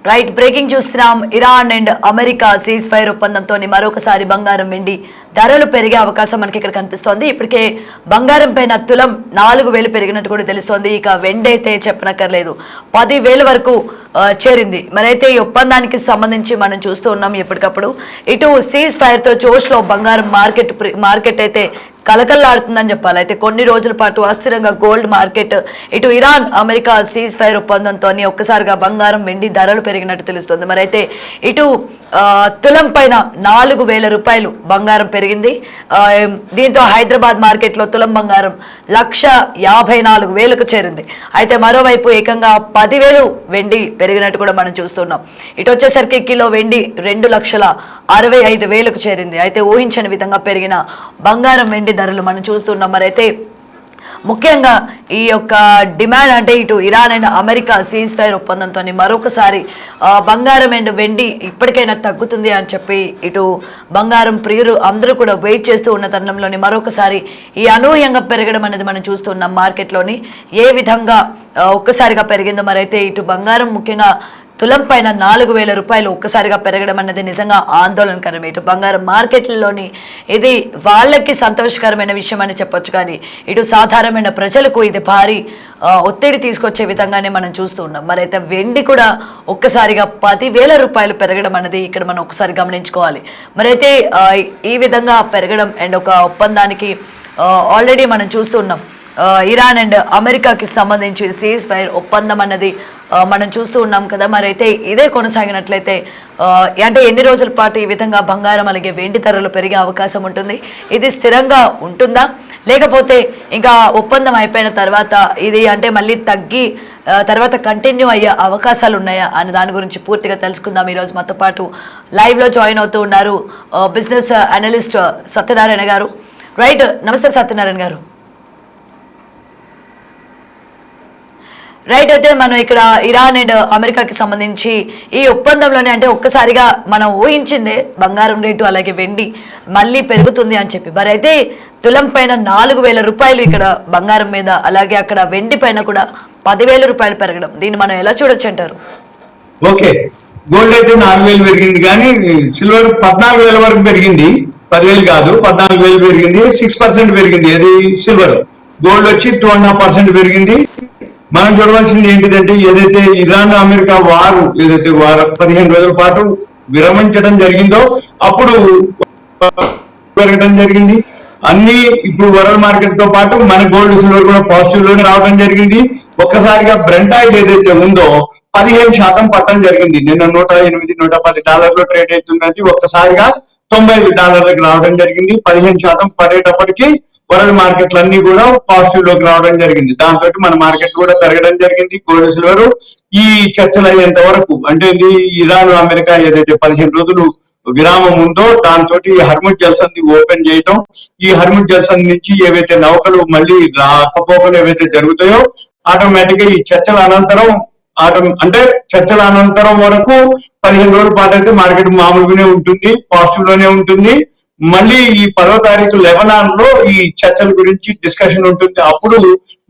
Right, breaking చూస్తున్నాం. Iran and America ceasefire ఒప్పందంతో మరొకసారి బంగారం వెండి ధరలు పెరిగే అవకాశం మనకి ఇక్కడ కనిపిస్తోంది. ఇప్పటికే బంగారం పైన తులం 4,000 పెరిగినట్టు కూడా తెలుస్తోంది. ఇక వెండి అయితే చెప్పనక్కర్లేదు, 10,000 వరకు చేరింది. మరైతే ఈ ఒప్పందానికి సంబంధించి మనం చూస్తూ ఉన్నాం ఎప్పటికప్పుడు. ఇటు సీజ్ ఫైర్ తో జోష్ లో బంగారం మార్కెట్ అయితే కలకల్లాడుతుందని చెప్పాలి. అయితే కొన్ని రోజుల పాటు అస్థిరంగా గోల్డ్ మార్కెట్, ఇటు ఇరాన్ అమెరికా సీజ్ ఫైర్ ఒప్పందంతో ఒక్కసారిగా బంగారం వెండి ధరలు పెరిగినట్టు తెలుస్తుంది. మరైతే ఇటు తులం పైన 4,000 రూపాయలు బంగారం పెరిగింది. దీంతో హైదరాబాద్ మార్కెట్లో తులం బంగారం 1,54,000కు చేరింది. అయితే మరోవైపు ఏకంగా 10,000 వెండి పెరిగినట్టు కూడా మనం చూస్తున్నాం. ఇటు వచ్చేసరికి కిలో వెండి 2,65,000కు చేరింది. అయితే ఊహించని విధంగా పెరిగిన బంగారం వెండి ధరలు మనం చూస్తున్నాం. మరైతే ముఖ్యంగా ఈ యొక్క డిమాండ్ అంటే ఇటు Iran and America ceasefire ఒప్పందంతో మరొకసారి బంగారం అండ్ వెండి ఇప్పటికైనా తగ్గుతుంది అని చెప్పి ఇటు బంగారం ప్రియులు అందరూ కూడా వెయిట్ చేస్తూ ఉన్న తరుణంలోని మరొకసారి ఈ అనూహ్యంగా పెరగడం అనేది మనం చూస్తున్నాం. మార్కెట్లోని ఏ విధంగా ఒక్కసారిగా పెరిగిందో. మరైతే ఇటు బంగారం ముఖ్యంగా తులం పైన 4,000 రూపాయలు ఒక్కసారిగా పెరగడం అన్నది నిజంగా ఆందోళనకరం. ఇటు బంగారం మార్కెట్లలోని ఇది వాళ్ళకి సంతోషకరమైన విషయం అని చెప్పొచ్చు, కానీ ఇటు సాధారణమైన ప్రజలకు ఇది భారీ ఒత్తిడి తీసుకొచ్చే విధంగానే మనం చూస్తూ ఉన్నాం. మరైతే వెండి కూడా ఒక్కసారిగా 10,000 రూపాయలు పెరగడం అన్నది ఇక్కడ మనం ఒకసారి గమనించుకోవాలి. మరైతే ఈ విధంగా పెరగడం అండ్ ఒక ఒప్పందానికి ఆల్రెడీ మనం చూస్తున్నాం. ఇరాన్ అండ్ అమెరికాకి సంబంధించి సీజ్ ఫైర్ ఒప్పందం అన్నది మనం చూస్తూ ఉన్నాం కదా. మరైతే ఇదే కొనసాగినట్లయితే అంటే ఎన్ని రోజుల పాటు ఈ విధంగా బంగారం అలాగే వెండి ధరలు పెరిగే అవకాశం ఉంటుంది? ఇది స్థిరంగా ఉంటుందా, లేకపోతే ఇంకా ఒప్పందం అయిపోయిన తర్వాత ఇది అంటే మళ్ళీ తగ్గి తర్వాత కంటిన్యూ అయ్యే అవకాశాలు ఉన్నాయా అని దాని గురించి పూర్తిగా తెలుసుకుందాం. ఈరోజు మాతో పాటు లైవ్లో జాయిన్ అవుతూ ఉన్నారు బిజినెస్ అనలిస్ట్ సత్యనారాయణ గారు. రైట్, నమస్తే సత్యనారాయణ గారు. రైట్, అయితే మనం ఇక్కడ ఇరాన్ అండ్ అమెరికాకి సంబంధించి ఈ ఒప్పందంలోనే అంటే ఒక్కసారిగా మనం ఊహించిందే బంగారం రేటు అలాగే వెండి మళ్ళీ పెరుగుతుంది అని చెప్పి. మరి అయితే తులం పైన 4,000 రూపాయలు ఇక్కడ బంగారం మీద, అలాగే అక్కడ వెండి పైన కూడా 10,000 రూపాయలు పెరగడం, దీన్ని మనం ఎలా చూడొచ్చు అంటారు? ఓకే, గోల్డ్ అయితే 4,000 పెరిగింది, కానీ సిల్వర్ 14,000 వరకు పెరిగింది. 10,000 కాదు, 14,000 పెరిగింది. 6% పెరిగింది అది సిల్వర్. గోల్డ్ వచ్చి 2.5% పెరిగింది. మనం చూడవలసింది ఏంటిదంటే, ఏదైతే ఇరాన్ అమెరికా వారు 15 రోజుల పాటు విరమించడం జరిగిందో అప్పుడు పెరగడం జరిగింది. అన్ని ఇప్పుడు వరల్డ్ మార్కెట్ తో పాటు మన గోల్డ్ సిల్వర్ కూడా పాజిటివ్ లోనే రావడం జరిగింది. ఒక్కసారిగా బ్రెంట్ ఆయిల్ ఏదైతే ఉందో 15% పట్టడం జరిగింది. నిన్న $108-110 ట్రేడ్ అవుతున్నది ఒక్కసారిగా $95 రావడం జరిగింది. 15% పడేటప్పటికి వరల్డ్ మార్కెట్లు అన్ని కూడా పాజిటివ్ లోకి రావడం జరిగింది. దాంతో మన మార్కెట్ కూడా పెరగడం జరిగింది. గోల్డ్ సిల్వర్ ఈ చర్చలు అయ్యేంత వరకు అంటే ఇది ఇరాన్ అమెరికా ఏదైతే 15 రోజులు విరామం ఉందో దాంతో హర్ముజ్ జల్సన్ ఓపెన్ చేయటం, ఈ హర్ముజ్ జల్సన్ నుంచి ఏవైతే నౌకలు మళ్ళీ రాకపోకలు ఏవైతే జరుగుతాయో ఆటోమేటిక్ గా ఈ చర్చల అనంతరం చర్చల అనంతరం వరకు 15 రోజుల పాటు అయితే మార్కెట్ మామూలుగానే ఉంటుంది, పాజిటివ్ లోనే ఉంటుంది. మళ్ళీ ఈ 10వ తారీఖు లెబనాన్ లో ఈ చర్చల గురించి డిస్కషన్ ఉంటుంది. అప్పుడు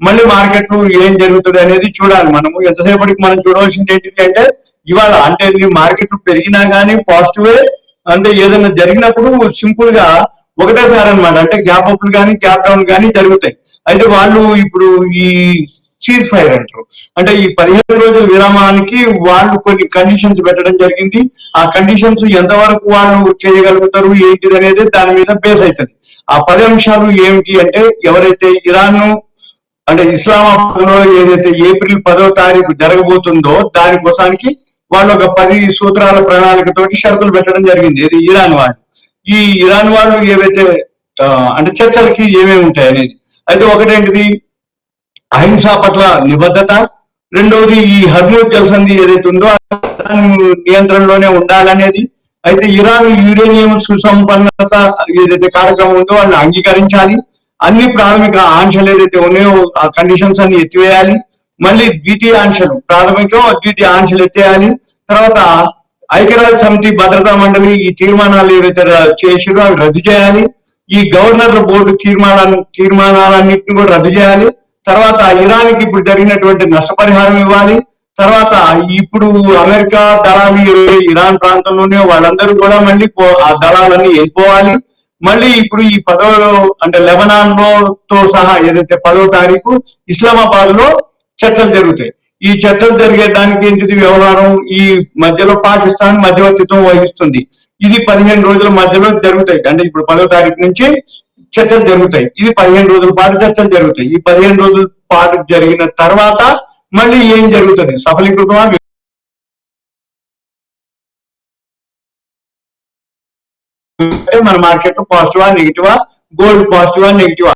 మళ్ళీ మార్కెట్ ఏం జరుగుతుంది అనేది చూడాలి. మనము ఎంతసేపటికి మనం చూడవలసింది ఏంటిది అంటే ఇవాళ అంటే మార్కెట్ పెరిగినా కానీ పాజిటివే, అంటే ఏదైనా జరిగినప్పుడు సింపుల్ గా ఒకటేసారి అనమాట, అంటే గ్యాప్ అప్లు కానీ గ్యాప్ డౌన్ కానీ జరుగుతాయి. అయితే వాళ్ళు ఇప్పుడు ఈ సీజ్ ఫైర్ అంటారు, అంటే ఈ 15 రోజుల విరామానికి వాళ్ళు కొన్ని కండిషన్స్ పెట్టడం జరిగింది. ఆ కండిషన్స్ ఎంతవరకు వాళ్ళు చేయగలుగుతారు ఏంటిది అనేది దాని మీద బేస్ అవుతుంది. ఆ 10 అంశాలు ఏమిటి అంటే, ఎవరైతే ఇరాన్ అంటే ఇస్లామాబాద్ లో ఏదైతే ఏప్రిల్ 10వ తారీఖు జరగబోతుందో దానికోసానికి వాళ్ళు ఒక 10 సూత్రాల ప్రణాళికతోటి షరతులు పెట్టడం జరిగింది. ఇది ఇరాన్ వాళ్ళు. ఈ ఇరాన్ వాళ్ళు ఏవైతే అంటే చర్చలకి ఏమేమి ఉంటాయి అనేది అయితే ఒకటేంటిది, అహింస పట్ల నిబద్ధత, రెండవది ఈ హర్మూజ్ జలసంధి ఏదైతే ఉందో ఇరాన్ నియంత్రణలోనే ఉండాలనేది. అయితే ఇరాన్ యురేనియం సుసంపన్నత ఏదైతే కార్యక్రమం ఉందో వాళ్ళని అంగీకరించాలి. అన్ని ప్రాథమిక ఆంక్షలు ఏదైతే ఉన్నాయో ఆ కండిషన్స్ అన్ని ఎత్తివేయాలి. మళ్ళీ ద్వితీయ ఆంక్షలు, ప్రాథమిక ద్వితీయ ఆంక్షలు ఎత్తేయాలి. తర్వాత ఐక్యరాజ్య సమితి భద్రతా మండలి ఈ తీర్మానాలు ఏవైతే చేసిరో అవి రద్దు చేయాలి. ఈ గవర్నర్ల బోర్డు తీర్మానాలన్నింటినీ కూడా రద్దు చేయాలి. తర్వాత ఇరాన్కి ఇప్పుడు జరిగినటువంటి నష్టపరిహారం ఇవ్వాలి. తర్వాత ఇప్పుడు అమెరికా దళాలు ఇరాన్ ప్రాంతంలోనే వాళ్ళందరూ కూడా మళ్ళీ ఆ దళాలన్నీ వెళ్ళిపోవాలి. మళ్ళీ ఇప్పుడు ఈ 10వ అంటే లెబనాన్ తో సహా ఏదైతే 10వ తారీఖు ఇస్లామాబాద్ లో చర్చలు జరుగుతాయి. ఈ చర్చలు జరిగేదానికి ఏంటిది వ్యవహారం, ఈ మధ్యలో పాకిస్తాన్ మధ్యవర్తిత్వం వహిస్తుంది. ఇది 15 రోజుల మధ్యలో జరుగుతాయి. అంటే ఇప్పుడు 10వ తారీఖు నుంచి చర్చలు జరుగుతాయి. ఇది 15 రోజుల పాటు చర్చలు జరుగుతాయి. ఈ 15 రోజుల పాటు జరిగిన తర్వాత మళ్ళీ ఏం జరుగుతుంది, సఫలీకృతమా మన మార్కెట్ పాజిటివా నెగిటివా, గోల్డ్ పాజిటివా నెగిటివా.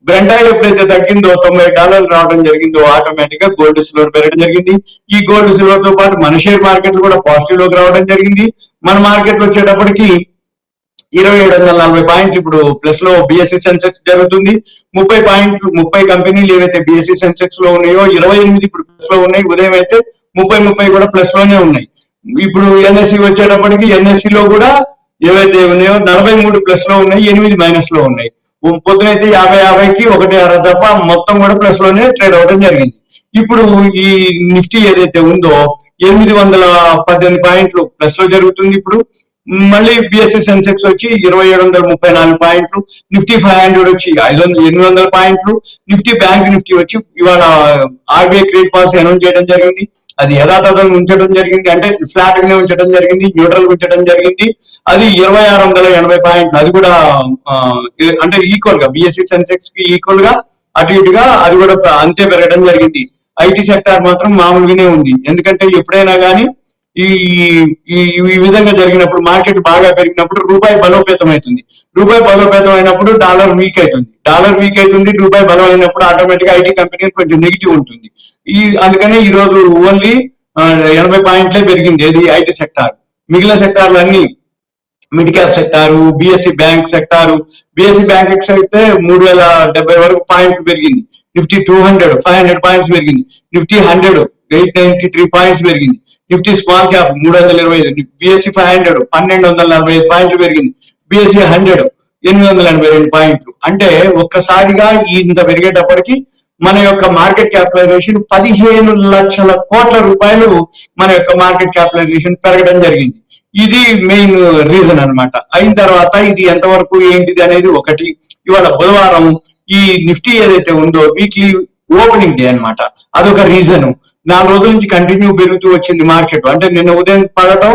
బ్రెంట్ ఆయిల్ ఎప్పుడైతే తగ్గిందో $90 రావడం జరిగిందో ఆటోమేటిక్ గా గోల్డ్ సిల్వర్ పెరగడం జరిగింది. ఈ గోల్డ్ సిల్వర్ తో పాటు మన షేర్ మార్కెట్ కూడా పాజిటివ్ లోకి రావడం జరిగింది. మన మార్కెట్ వచ్చేటప్పటికి 2740 పాయింట్లు ఇప్పుడు ప్లస్ లో బిఎస్సి సెన్సెక్స్ జరుగుతుంది. 30 కంపెనీలు ఏవైతే బిఎస్సి సెన్సెక్స్ లో ఉన్నాయో 28 ఇప్పుడు ప్లస్ లో ఉన్నాయి. ఉదయం అయితే 30 కూడా ప్లస్ లోనే ఉన్నాయి. ఇప్పుడు ఎన్ఎస్సి వచ్చేటప్పటికి ఎన్ఎస్సి లో కూడా ఏవైతే ఉన్నాయో 43 ప్లస్ లో ఉన్నాయి, 8 మైనస్ లో ఉన్నాయి. పొద్దునైతే 50కి 1.6 తప్ప మొత్తం కూడా ప్లస్ లోనే ట్రేడ్ అవ్వడం జరిగింది. ఇప్పుడు ఈ నిఫ్టీ ఏదైతే ఉందో 818 పాయింట్లు ప్లస్ లో జరుగుతుంది. ఇప్పుడు మళ్ళీ బిఎస్సి సెన్సెక్స్ వచ్చి 2734 పాయింట్లు, నిఫ్టీ 500 వచ్చి 800 పాయింట్లు, నిఫ్టీ బ్యాంక్ నిఫ్టీ వచ్చి ఇవాళ ఆర్బీఐ క్రెడిట్ పాలసీ అనౌన్స్ చేయడం జరిగింది. అది యథాతథంగా ఉంచడం జరిగింది, అంటే ఫ్లాట్ గానే ఉంచడం జరిగింది, న్యూట్రల్ ఉంచడం జరిగింది. అది 2680 పాయింట్లు, అది కూడా అంటే ఈక్వల్ గా బిఎస్సి సెన్సెక్స్ కి ఈక్వల్ గా అటు ఇటుగా అది కూడా అంతే పెరగడం జరిగింది. ఐటీ సెక్టార్ మాత్రం మామూలుగానే ఉంది. ఎందుకంటే ఎప్పుడైనా కానీ ఈ ఈ విధంగా జరిగినప్పుడు మార్కెట్ బాగా పెరిగినప్పుడు రూపాయి బలోపేతం అవుతుంది. రూపాయి బలోపేతం అయినప్పుడు డాలర్ వీక్ అవుతుంది. రూపాయి బలం అయినప్పుడు ఆటోమేటిక్ గా ఐటీ కంపెనీ కొంచెం నెగిటివ్ ఉంటుంది. అందుకనే ఈ రోజు ఓన్లీ 80 పాయింట్లే పెరిగింది ఏది ఐటీ సెక్టార్. మిగిలిన సెక్టార్లు అన్ని mid cap sector, BSc bank sector. BSc bank అయితే 3070 వరకు పాయింట్లు పెరిగింది. నిఫ్టీ 200 500 పాయింట్స్ పెరిగింది. నిఫ్టీ 100 893 పాయింట్స్ పెరిగింది. నిఫ్టీ స్మాల్ క్యాప్ 325, బిఎస్సి 500 1245 పాయింట్లు పెరిగింది. బిఎస్సి 100 882 పాయింట్లు. అంటే ఒక్కసారిగా ఇంత పెరిగేటప్పటికి మన యొక్క మార్కెట్ క్యాపిటలైజేషన్ 15 లక్షల కోట్ల రూపాయలు మన యొక్క మార్కెట్ క్యాపిటలైజేషన్ పెరగడం జరిగింది. ఇది మెయిన్ రీజన్ అన్నమాట. అయిన తర్వాత ఇది ఎంతవరకు ఏంటిది అనేది ఒకటి. ఇవాళ బుధవారం ఈ నిఫ్టీ ఏదైతే ఉందో వీక్లీ ఓపెనింగ్ డే అన్నమాట, అదొక రీజన్. 4 రోజుల నుంచి కంటిన్యూ పెరుగుతూ వచ్చింది మార్కెట్. అంటే నిన్న ఉదయం పడటం,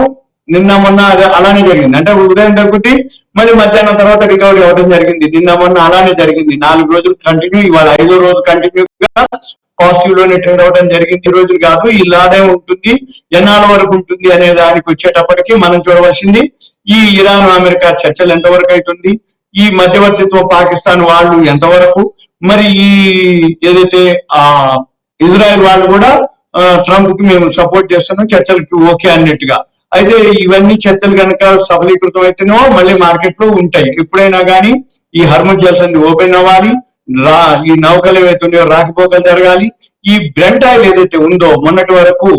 నిన్న మొన్న అలానే జరిగింది. అంటే ఉదయం తగ్గుతుంది, మళ్ళీ మధ్యాహ్నం తర్వాత రికవరీ అవ్వడం జరిగింది. నిన్న మొన్న అలానే జరిగింది. 4 రోజులు కంటిన్యూ, ఇవాళ 5వ రోజు కంటిన్యూగా పాజిటివ్ లోనే ట్రేడ్ అవ్వడం జరిగింది. ఈ రోజులు కాదు, ఇలానే ఉంటుంది, ఎన్నాళ్ళ వరకు ఉంటుంది అనే దానికి వచ్చేటప్పటికి మనం చూడవలసింది ఈ ఇరాన్ అమెరికా చర్చలు ఎంతవరకు అవుతుంది, ఈ మధ్యవర్తిత్వం పాకిస్తాన్ వాళ్ళు ఎంతవరకు, మరి ఈ ఏదైతే ఇజ్రాయెల్ వాళ్ళు కూడా ట్రంప్ కి మేము సపోర్ట్ చేస్తున్నాం, చర్చలకి ఓకే అన్నట్టుగా. అయితే ఇవన్నీ చర్చలు కనుక సఫలీకృతం అయితేనో మళ్ళీ మార్కెట్ లో ఉంటాయి. ఎప్పుడైనా కానీ ఈ హర్ముజ్ జలసంధి ఓపెన్ అవ్వాలి, ఈ నౌకలు ఏవైతే ఉన్నాయో రాకపోకలు జరగాలి. ఈ బ్రెంట్ ఆయిల్ ఏదైతే ఉందో మొన్నటి వరకు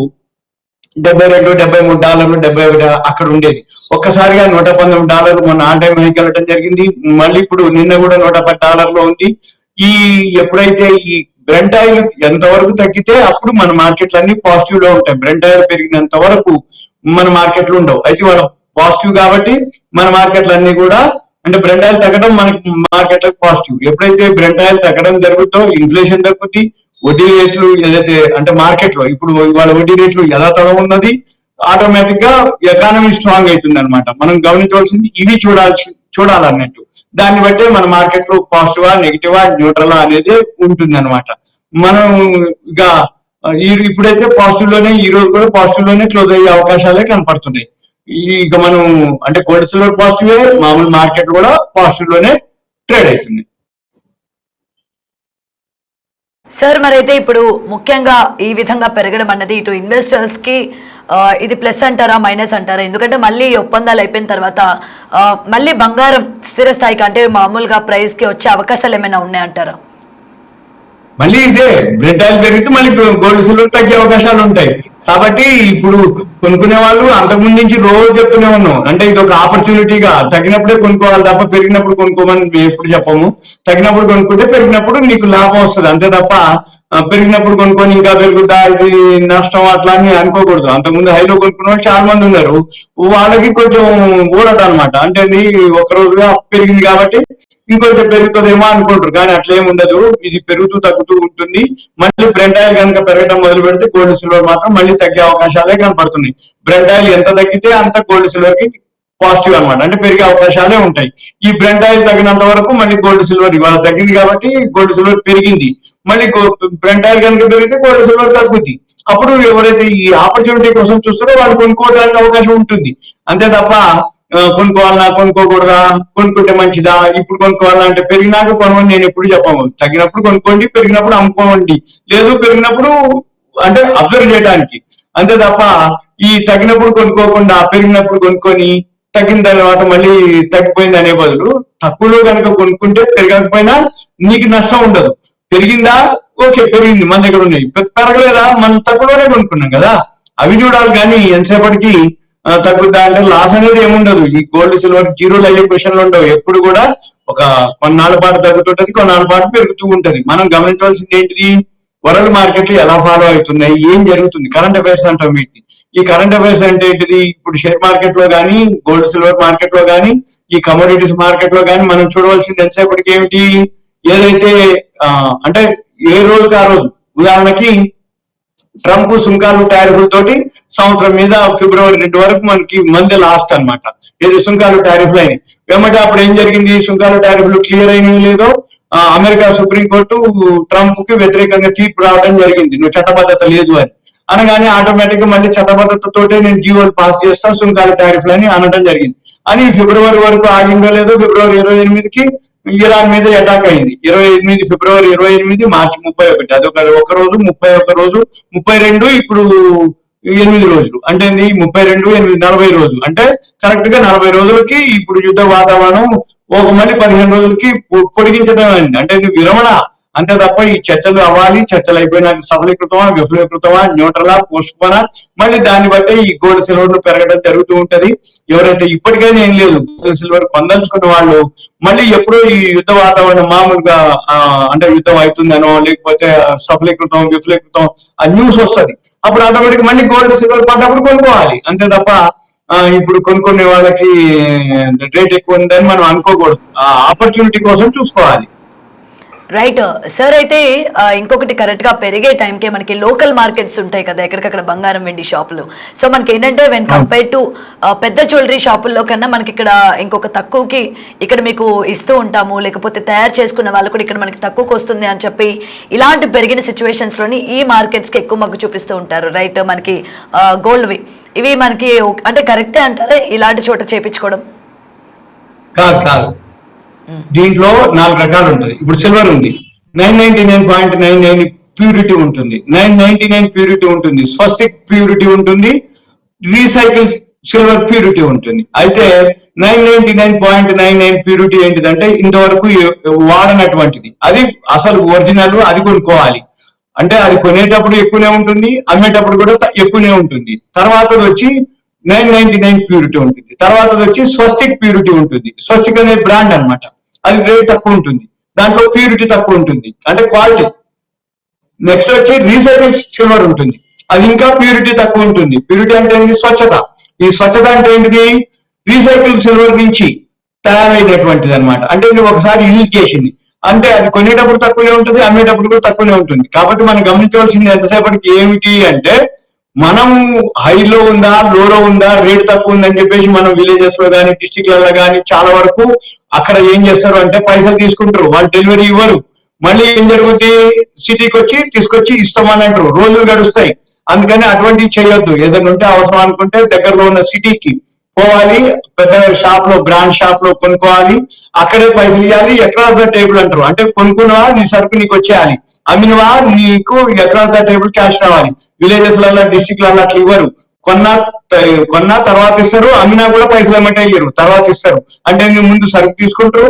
$72, $73, 71 అక్కడ ఉండేది. ఒక్కసారిగా $119 మొన్న ఆన్ టైం హైకి వెళ్ళటం జరిగింది. మళ్ళీ ఇప్పుడు నిన్న కూడా $110 ఉంది. ఈ ఎప్పుడైతే ఈ బ్రెంట్ ఆయిల్ ఎంతవరకు తగ్గితే అప్పుడు మన మార్కెట్లు అన్ని పాజిటివ్ లో ఉంటాయి. బ్రెంట్ ఆయిల్ పెరిగినంత వరకు మన మార్కెట్లు ఉండవు. అయితే వాళ్ళ పాజిటివ్ కాబట్టి మన మార్కెట్లు అన్ని కూడా, అంటే బ్రెంట్ ఆయిల్ తగ్గడం మనకి మార్కెట్లకు పాజిటివ్. ఎప్పుడైతే బ్రెంట్ ఆయిల్ తగ్గడం జరుగుతుందో ఇన్ఫ్లేషన్ తగ్గుతుంది, వడ్డీ రేట్లు ఏదైతే అంటే మార్కెట్ లో ఇప్పుడు ఇవాళ వడ్డీ రేట్లు యథాతథం ఉన్నది, ఆటోమేటిక్ గా ఎకానమీ స్ట్రాంగ్ అవుతుంది అనమాట. మనం గమనించవలసింది ఇవి చూడాలన్నట్టు. దాన్ని బట్టే మన మార్కెట్ లో పాజిటివా నెగిటివా న్యూట్రలా అనేది ఉంటుంది అనమాట. మనం ఇక ఇప్పుడైతే పాజిటివ్ లోనే, ఈ రోజు కూడా పాజిటివ్ లోనే క్లోజ్ అయ్యే అవకాశాలే కనపడుతున్నాయి. ఇక మనం అంటే గోల్డ్ సిల్వర్ పాజిటివే, మామూలు మార్కెట్ కూడా పాజిటివ్ లోనే ట్రేడ్ అవుతుంది. సార్ మరైతే ఇప్పుడు ముఖ్యంగా ఈ విధంగా పెరగడం అన్నది ఇటు ఇన్వెస్టర్స్ కి ఇది ప్లస్ అంటారా మైనస్ అంటారా? ఎందుకంటే మళ్ళీ ఈ ఒప్పందాలు అయిపోయిన తర్వాత మళ్ళీ బంగారం స్థిర స్థాయికి అంటే మామూలుగా ప్రైస్ కి వచ్చే అవకాశాలు ఏమైనా ఉన్నాయంటారా? మళ్ళీ ఇదే బ్రెడ్ ఆయిల్ పెరిగితే మళ్ళీ గోల్డ్ సిల్వర్ తగ్గే అవకాశాలు ఉంటాయి. కాబట్టి ఇప్పుడు కొనుక్కునే వాళ్ళు అంతకుముందు నుంచి రోజు చెప్తూనే ఉన్నాం, అంటే ఇది ఒక ఆపర్చునిటీగా తగినప్పుడే కొనుక్కోవాలి తప్ప పెరిగినప్పుడు కొనుక్కోమని మేము ఎప్పుడు చెప్పము. తగినప్పుడు కొనుక్కుంటే పెరిగినప్పుడు నీకు లాభం వస్తుంది, అంతే తప్ప పెరిగినప్పుడు కొనుక్కొని ఇంకా పెరుగుతా ఇది నష్టం అట్లా అని అనుకోకూడదు. అంతకుముందు హైలో కొనుక్కున్న వాళ్ళు చాలా మంది ఉన్నారు, వాళ్ళకి కొంచెం ఊరట అనమాట. అంటే ఒక రోజుగా పెరిగింది కాబట్టి ఇంకొంచెం పెరుగుతుందేమో అనుకుంటారు, కానీ అట్లా ఏమి ఉండదు. ఇది పెరుగుతూ తగ్గుతూ ఉంటుంది. మళ్ళీ బ్రెంట్ ఆయిల్ కనుక పెరగడం మొదలు పెడితే గోల్డ్ సిల్వర్ మాత్రం మళ్ళీ తగ్గే అవకాశాలే కనపడుతున్నాయి. బ్రెంట్ ఆయిల్ ఎంత తగ్గితే అంత గోల్డ్ సిల్వర్ కి పాజిటివ్ అనమాట, అంటే పెరిగే అవకాశాలే ఉంటాయి. ఈ బ్రెంట్ ఆయిల్ తగ్గినంత వరకు మళ్ళీ గోల్డ్ సిల్వర్ ఇవాళ తగ్గింది కాబట్టి గోల్డ్ సిల్వర్ పెరిగింది. మళ్ళీ బ్రెంట్ ఆయిల్ కనుక పెరిగితే గోల్డ్ సిల్వర్ తగ్గుద్ది. అప్పుడు ఎవరైతే ఈ ఆపర్చునిటీ కోసం చూస్తారో వాళ్ళు కొనుక్కోవడానికి అవకాశం ఉంటుంది, అంతే తప్ప కొనుక్కోవాలన్నా కొనుక్కోకూడదా, కొనుక్కుంటే మంచిదా, ఇప్పుడు కొనుక్కోవాలన్నా అంటే పెరిగినాక కొనమని నేను ఎప్పుడు చెప్పము. తగ్గినప్పుడు కొనుక్కోండి, పెరిగినప్పుడు అమ్ముకోండి, లేదు పెరిగినప్పుడు అంటే అబ్జర్వ్ చేయడానికి, అంతే తప్ప ఈ తగ్గినప్పుడు కొనుక్కోకుండా పెరిగినప్పుడు కొనుక్కొని తగ్గిన తర్వాత మళ్ళీ తగ్గిపోయింది అనే బదులు తక్కువలో కనుక కొనుక్కుంటే పెరగకపోయినా నీకు నష్టం ఉండదు. పెరిగిందా ఓకే పెరిగింది, మన దగ్గర ఉన్నాయి. పెరగలేదా మనం తక్కువలోనే కొనుక్కున్నాం కదా, అవి చూడాలి. కానీ ఎంతసేపటికి తగ్గుద్దా అంటే లాస్ అనేది ఏముండదు. ఈ గోల్డ్ సిల్వర్ జీరోలు అయ్యే క్వశ్చన్లు ఉండవు. ఎప్పుడు కూడా ఒక కొన్నాళ్ళ పాటు తగ్గుతుంటది, కొన్నాళ్ళ పాటు పెరుగుతూ ఉంటది. మనం గమనించవలసింది ఏంటిది, వరల్డ్ మార్కెట్లు ఎలా ఫాలో అవుతున్నాయి, ఏం జరుగుతుంది, కరెంట్ అఫైర్స్ అంటాం వీటిని. ఈ కరెంట్ అఫైర్స్ అంటే ఏంటిది, ఇప్పుడు షేర్ మార్కెట్ లో కానీ గోల్డ్ సిల్వర్ మార్కెట్ లో కానీ ఈ కమోడిటీస్ మార్కెట్ లో కానీ మనం చూడవలసింది ఎంతసేపటికి ఏమిటి, ఏదైతే అంటే ఏ రోజుకి ఆ రోజు. ఉదాహరణకి ట్రంప్ సుంకాలు టారిఫ్లతోటి సంవత్సరం మీద ఫిబ్రవరి 2 వరకు మనకి మంది లాస్ట్ అనమాట. ఏది సుంకాలు టారిఫ్లు అయినాయి ఏమంటే అప్పుడు ఏం జరిగింది, సుంకాలు టారిఫ్లు క్లియర్ అయినవి లేదో అమెరికా సుప్రీంకోర్టు ట్రంప్ కి వ్యతిరేకంగా తీర్పు రావడం జరిగింది, నువ్వు చట్టబద్ధత లేదు అని. అనగానే ఆటోమేటిక్ గా మళ్ళీ చట్టబద్ధతతోటే నేను జీవోలు పాస్ చేస్తా సుంకాల టారిఫ్లు అని అనడం జరిగింది. అని ఫిబ్రవరి వరకు ఆగిందో లేదో ఫిబ్రవరి 28కి ఇరాన్ మీద అటాక్ అయింది. 28 ఫిబ్రవరి 28 మార్చి 31 అదొక ఒక రోజు, 31 రోజు, 32 ఇప్పుడు 8 రోజులు, అంటే 32 8 40 రోజులు, అంటే కరెక్ట్ గా 40 రోజులకి ఇప్పుడు యుద్ధ వాతావరణం ఒక మళ్ళీ 15 రోజులకి పొడిగించడం అయింది. అంటే ఇది విరమణ, అంతే తప్ప ఈ చర్చలు అవ్వాలి, చర్చలు అయిపోయినాక సఫలీకృతమా విఫలీకృతమా న్యూట్రలా పోస్ట్పోనా మళ్ళీ దాన్ని బట్టి ఈ గోల్డ్ సిల్వర్ పెరగడం జరుగుతూ ఉంటది. ఎవరైతే ఇప్పటికైనా ఏం లేదు గోల్డ్ సిల్వర్ పొందలుచుకున్న వాళ్ళు మళ్ళీ ఎప్పుడో ఈ యుద్ధ వాతావరణం మామూలుగా అంటే యుద్ధం అవుతుందనో లేకపోతే సఫలీకృతం విఫలీకృతం ఆ న్యూస్ వస్తుంది, అప్పుడు ఆటోమేటిక్ మళ్ళీ గోల్డ్ సిల్వర్ పడ్డప్పుడు కొనుక్కోవాలి, అంతే తప్ప ఇప్పుడు కొనుక్కునే వాళ్ళకి రేట్ ఎక్కువ ఉందని మనం అనుకోకూడదు. ఆ ఆపర్చునిటీ కోసం చూసుకోవాలి. Right sir. అయితే ఇంకొకటి కరెక్ట్ గా పెరిగే టైంకే మనకి లోకల్ మార్కెట్స్ ఉంటాయి కదా ఎక్కడికక్కడ బంగారం వెండి షాపులు. సో మనకి ఏంటంటే వెన్ కంపేర్ టు పెద్ద జ్యువెలరీ షాపుల్లో కన్నా మనకి ఇక్కడ ఇంకొక తక్కువకి ఇక్కడ మీకు ఇస్తూ ఉంటాము, లేకపోతే తయారు చేసుకున్న వాళ్ళు కూడా ఇక్కడ మనకి తక్కువకి వస్తుంది అని చెప్పి ఇలాంటి పెరిగిన సిచ్యువేషన్స్ లోని ఈ మార్కెట్స్ కి ఎక్కువ మగ్గు చూపిస్తూ ఉంటారు. రైట్, మనకి గోల్డ్వి ఇవి మనకి అంటే కరెక్టే అంటారా ఇలాంటి చోట చేపించుకోవడం? కాదు, దీంట్లో 4 రకాలు ఉంటుంది. ఇప్పుడు సిల్వర్ ఉంది, 999.99 ప్యూరిటీ ఉంటుంది, 999 ప్యూరిటీ ఉంటుంది, స్వస్తిక్ ప్యూరిటీ ఉంటుంది, రీసైకిల్ సిల్వర్ ప్యూరిటీ ఉంటుంది. అయితే 999.99 ప్యూరిటీ ఏంటిదంటే ఇంతవరకు వాడనటువంటిది, అది అసలు ఒరిజినల్, అది కొనుక్కోవాలి. అంటే అది కొనేటప్పుడు ఎక్కువనే ఉంటుంది, అమ్మేటప్పుడు కూడా ఎక్కువనే ఉంటుంది. తర్వాత వచ్చి 999 ప్యూరిటీ ఉంటుంది. తర్వాత వచ్చి స్వస్తిక్ ప్యూరిటీ ఉంటుంది. స్వస్తిక్ అనే బ్రాండ్ అనమాట, అది రేట్ తక్కువ ఉంటుంది, దాంట్లో ప్యూరిటీ తక్కువ ఉంటుంది, అంటే క్వాలిటీ. నెక్స్ట్ వచ్చి రీసైకిల్ సిల్వర్ ఉంటుంది, అది ఇంకా ప్యూరిటీ తక్కువ ఉంటుంది. ప్యూరిటీ అంటే ఏంటి, స్వచ్ఛత. ఈ స్వచ్ఛత అంటే ఏంటిది, రీసైకిల్ సిల్వర్ నుంచి తయారైనటువంటిది అనమాట. అంటే నువ్వు ఒకసారి యూజ్ చేసింది అంటే అది కొనేటప్పుడు తక్కువనే ఉంటుంది, అమ్మేటప్పుడు కూడా తక్కువనే ఉంటుంది. కాబట్టి మనం గమనించవలసింది ఎంతసేపటికి ఏమిటి అంటే మనం హైలో ఉందా లోలో ఉందా రేట్ తక్కువ ఉందని చెప్పేసి మనం విలేజెస్ లో కానీ డిస్టిక్లలో కానీ చాలా వరకు అక్కడ ఏం చేస్తారు అంటే పైసలు తీసుకుంటారు, వాళ్ళు డెలివరీ ఇవ్వరు. మళ్ళీ ఏం జరుగుతుంది, సిటీకి వచ్చి తీసుకొచ్చి ఇస్తామని అంటారు, రోజులు గడుస్తాయి. అందుకని అటువంటివి చేయొద్దు. ఏదైనా ఉంటే అవసరం అనుకుంటే దగ్గరలో ఉన్న సిటీకి పోవాలి, పెద్ద షాప్ లో బ్రాండ్ షాప్ లో కొనుక్కోవాలి, అక్కడే పైసలు ఇవ్వాలి. ఎక్రాస్ ద టేబుల్ అంటారు, అంటే కొనుక్కున్నవా నీ సరుకు నీకు వచ్చేయాలి, అమ్మినవా నీకు ఎక్రాస్ ద టేబుల్ క్యాష్ రావాలి. విలేజెస్ లలో డిస్ట్రిక్ట్ లలో అట్లా ఇవ్వరు. కొన్నా తర్వాత ఇస్తారు, అమ్మినా కూడా పైసలు ఏమంటే ఇయ్యరు, తర్వాత ఇస్తారు. అంటే నువ్వు ముందు సరుకు తీసుకుంటారు,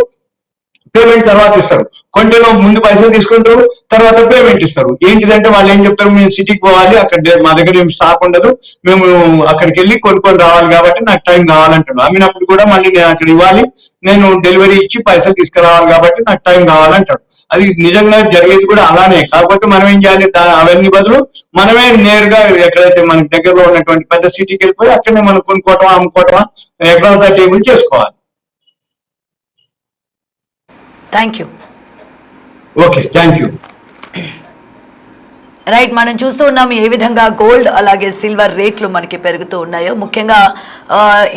పేమెంట్ తర్వాత ఇస్తారు. కొంటేనో ముందు పైసలు తీసుకుంటారు, తర్వాత పేమెంట్ ఇస్తారు. ఏంటిదంటే వాళ్ళు ఏం చెప్తారు, మేము సిటీకి పోవాలి, అక్కడ మా దగ్గర ఏం స్టాక్ ఉండదు, మేము అక్కడికి వెళ్ళి కొనుక్కొని రావాలి కాబట్టి నాకు టైం కావాలంటాడు. అమ్మినప్పుడు కూడా మళ్ళీ నేను అక్కడ ఇవ్వాలి, నేను డెలివరీ ఇచ్చి పైసలు తీసుకురావాలి కాబట్టి నాకు టైం కావాలంటాడు. అది నిజంగా జరిగేది కూడా అలానే. కాకపోతే మనం ఏం చేయాలి, అవన్నీ బదులు మనమే నేరుగా ఎక్కడైతే మనకి దగ్గరలో ఉన్నటువంటి పెద్ద సిటీకి వెళ్ళిపోయి అక్కడనే మనం కొనుక్కోవటమా అమ్ముకోవటమా ఎక్రాస్ ద టేబుల్ చేసుకోవాలి. Thank you. Okay, thank you. Right, మనం చూస్తూ ఉన్నాం ఏ విధంగా గోల్డ్ అలాగే సిల్వర్ రేట్లు మనకి పెరుగుతూ ఉన్నాయో. ముఖ్యంగా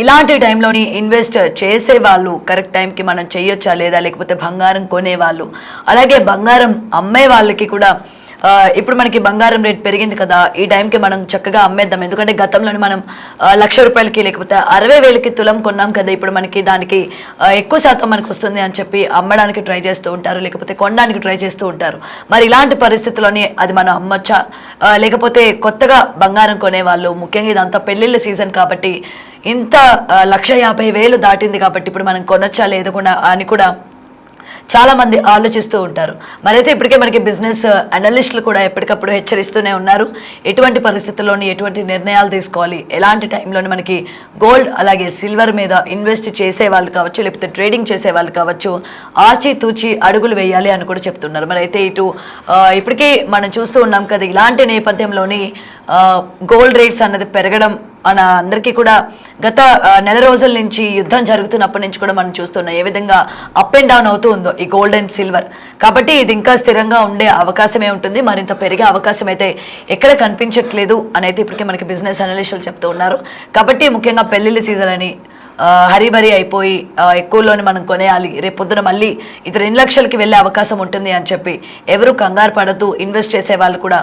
ఇలాంటి టైంలోని ఇన్వెస్ట్ చేసే వాళ్ళు కరెక్ట్ టైంకి మనం చేయొచ్చా లేదా, లేకపోతే బంగారం కొనే వాళ్ళు అలాగే బంగారం అమ్మే వాళ్ళకి కూడా ఇప్పుడు మనకి బంగారం రేట్ పెరిగింది కదా, ఈ టైంకి మనం చక్కగా అమ్మేద్దాం. ఎందుకంటే గతంలోని మనం 1,00,000 రూపాయలకి లేకపోతే 60,000కి తులం కొన్నాం కదా, ఇప్పుడు మనకి దానికి ఎక్కువ శాతం మనకు వస్తుంది అని చెప్పి అమ్మడానికి ట్రై చేస్తూ ఉంటారు, లేకపోతే కొనడానికి ట్రై చేస్తూ ఉంటారు. మరి ఇలాంటి పరిస్థితుల్లోని అది మనం అమ్మొచ్చా, లేకపోతే కొత్తగా బంగారం కొనేవాళ్ళు, ముఖ్యంగా ఇదంతా పెళ్లిళ్ళ సీజన్ కాబట్టి ఇంత 1,50,000 దాటింది కాబట్టి ఇప్పుడు మనం కొనొచ్చా లేదకుండా అని కూడా చాలా మంది ఆలోచిస్తూ ఉంటారు. మరైతే ఇప్పటికే మనకి బిజినెస్ అనలిస్టులు కూడా ఎప్పటికప్పుడు హెచ్చరిస్తూనే ఉన్నారు, ఎటువంటి పరిస్థితుల్లోని ఎటువంటి నిర్ణయాలు తీసుకోవాలి, ఎలాంటి టైంలోని మనకి గోల్డ్ అలాగే సిల్వర్ మీద ఇన్వెస్ట్ చేసే వాళ్ళు కావచ్చు, లేకపోతే ట్రేడింగ్ చేసే వాళ్ళు కావచ్చు, ఆచితూచి అడుగులు వేయాలి అని కూడా చెప్తున్నారు. మరైతే ఇటు ఇప్పటికే మనం చూస్తూ ఉన్నాం కదా, ఇలాంటి నేపథ్యంలోని గోల్డ్ రేట్స్ అన్నది పెరగడం మన అందరికీ కూడా గత నెల రోజుల నుంచి యుద్ధం జరుగుతున్నప్పటి నుంచి కూడా మనం చూస్తున్నాం ఏ విధంగా అప్ అండ్ డౌన్ అవుతూ ఉందో ఈ గోల్డ్ అండ్ సిల్వర్. కాబట్టి ఇది ఇంకా స్థిరంగా ఉండే అవకాశమే ఉంటుంది, మరింత పెరిగే అవకాశం అయితే ఎక్కడ కనిపించట్లేదు అని అయితే ఇప్పటికే మనకి బిజినెస్ అనలిస్టులు చెప్తూ ఉన్నారు. కాబట్టి ముఖ్యంగా పెళ్లిళ్ళ సీజన్ అని హరిబరి అయిపోయి ఎక్కువలోని మనం కొనేయాలి, రేపు పొద్దున మళ్ళీ ఇది 2 లక్షలకి వెళ్ళే అవకాశం ఉంటుంది అని చెప్పి ఎవరు కంగారు పడద్దు. ఇన్వెస్ట్ చేసే వాళ్ళు కూడా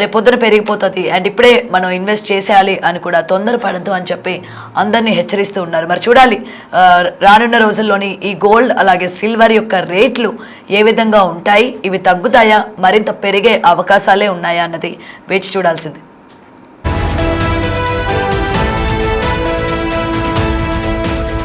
రేపు పొద్దున పెరిగిపోతుంది అండ్ ఇప్పుడే మనం ఇన్వెస్ట్ చేసేయాలి అని కూడా తొందరపడద్దు అని చెప్పి అందరినీ హెచ్చరిస్తూ ఉన్నారు. మరి చూడాలి రానున్న రోజుల్లోని ఈ గోల్డ్ అలాగే సిల్వర్ యొక్క రేట్లు ఏ విధంగా ఉంటాయి, ఇవి తగ్గుతాయా, మరింత పెరిగే అవకాశాలే ఉన్నాయా అన్నది వేచి చూడాల్సింది.